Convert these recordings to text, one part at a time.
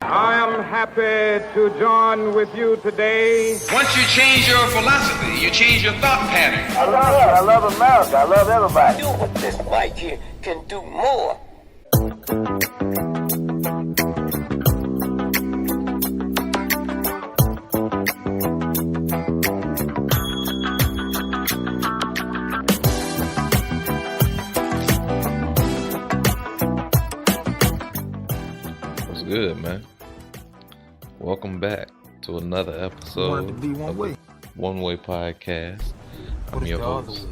I am happy to join with you today. Once you change your philosophy, you change your thought pattern. I love America. I love everybody. Do what this white here can do more. What's good, man? Welcome back to another episode of the One Way Podcast. I'm your host,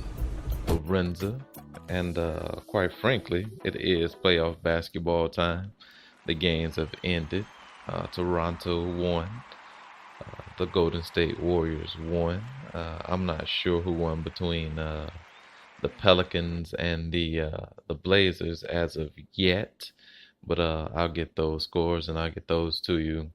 Lorenza, and quite frankly, it is playoff basketball time. The games have ended. Toronto won. The Golden State Warriors won. I'm not sure who won between the Pelicans and the Blazers as of yet, but I'll get those scores and I'll get those to you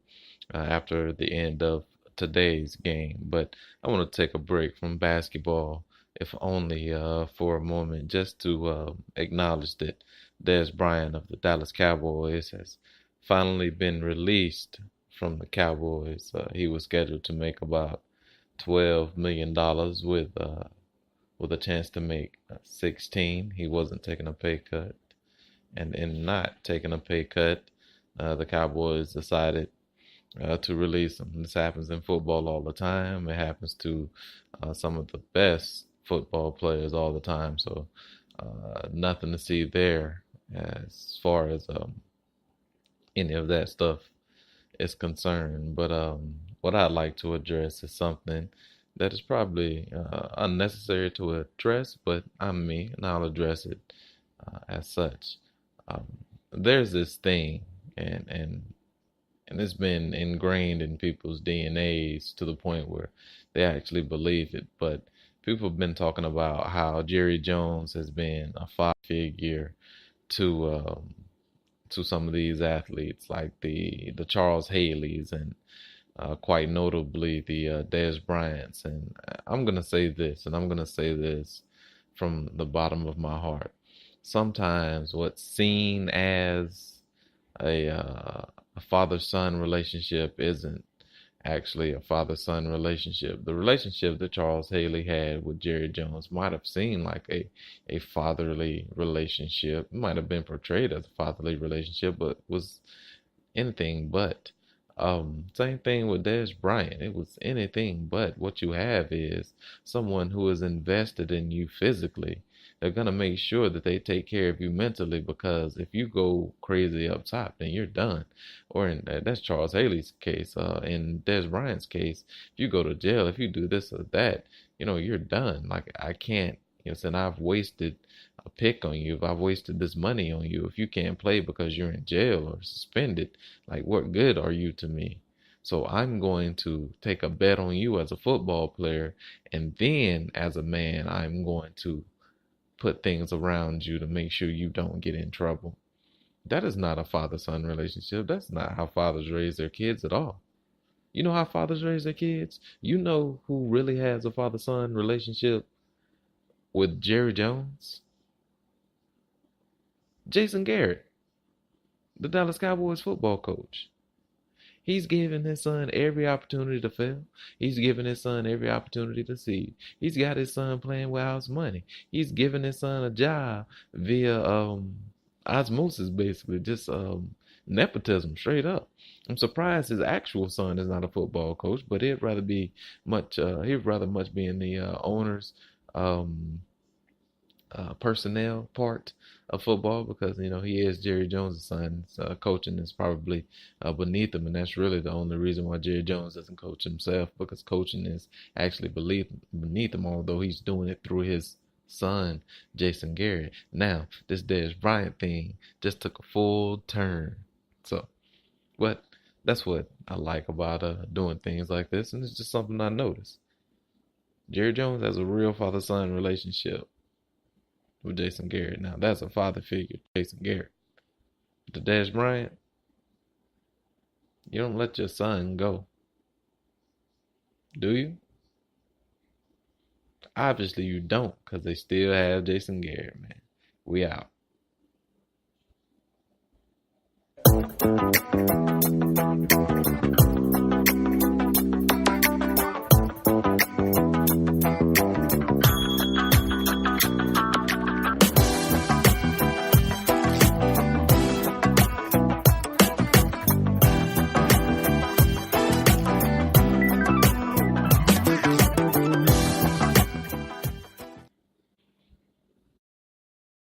after the end of today's game. But I want to take a break from basketball, if only for a moment, just to acknowledge that Dez Bryant of the Dallas Cowboys has finally been released from the Cowboys. He was scheduled to make about $12 million with a chance to make 16. He wasn't taking a pay cut. And in not taking a pay cut, the Cowboys decided to release him. This happens in football all the time. It happens to some of the best football players all the time. So nothing to see there as far as any of that stuff is concerned. But what I'd like to address is something that is probably unnecessary to address, but I'm me, and I'll address it as such. There's this thing, and it's been ingrained in people's DNAs to the point where they actually believe it. But people have been talking about how Jerry Jones has been a father figure to some of these athletes, like the Charles Haleys and quite notably the Dez Bryants. And I'm gonna say this, and I'm gonna say this from the bottom of my heart. Sometimes what's seen as a father-son relationship isn't actually a father-son relationship. The relationship that Charles Haley had with Jerry Jones might have seemed like a fatherly relationship. It might have been portrayed as a fatherly relationship, but was anything but. Same thing with Dez Bryant. It was anything but. What you have is someone who is invested in you physically. They're going to make sure that they take care of you mentally, because if you go crazy up top, then you're done. Or that's Charles Haley's case. In Dez Bryant's case, if you go to jail, if you do this or that, you're done. Like, I can't, and I've wasted a pick on you. If I've wasted this money on you, if you can't play because you're in jail or suspended, like, what good are you to me? So I'm going to take a bet on you as a football player, and then as a man, I'm going to put things around you to make sure you don't get in trouble. That is not a father-son relationship. That's not how fathers raise their kids at all. You know how fathers raise their kids? You know who really has a father-son relationship with Jerry Jones? Jason Garrett, the Dallas Cowboys football coach. He's giving his son every opportunity to fail. He's giving his son every opportunity to succeed. He's got his son playing with house money. He's giving his son a job via osmosis, basically, just nepotism, straight up. I'm surprised his actual son is not a football coach, but he'd rather much be in the owner's personnel part of football, because he is Jerry Jones' son. Coaching is probably beneath him, and that's really the only reason why Jerry Jones doesn't coach himself, because coaching is actually beneath him, although he's doing it through his son, Jason Garrett. Now, this Dez Bryant thing just took a full turn. So, but that's what I like about doing things like this, and it's just something I noticed. Jerry Jones has a real father-son relationship with Jason Garrett. Now, that's a father figure, Jason Garrett. The Dez Bryant, you don't let your son go, do you? Obviously you don't, because they still have Jason Garrett, man. We out.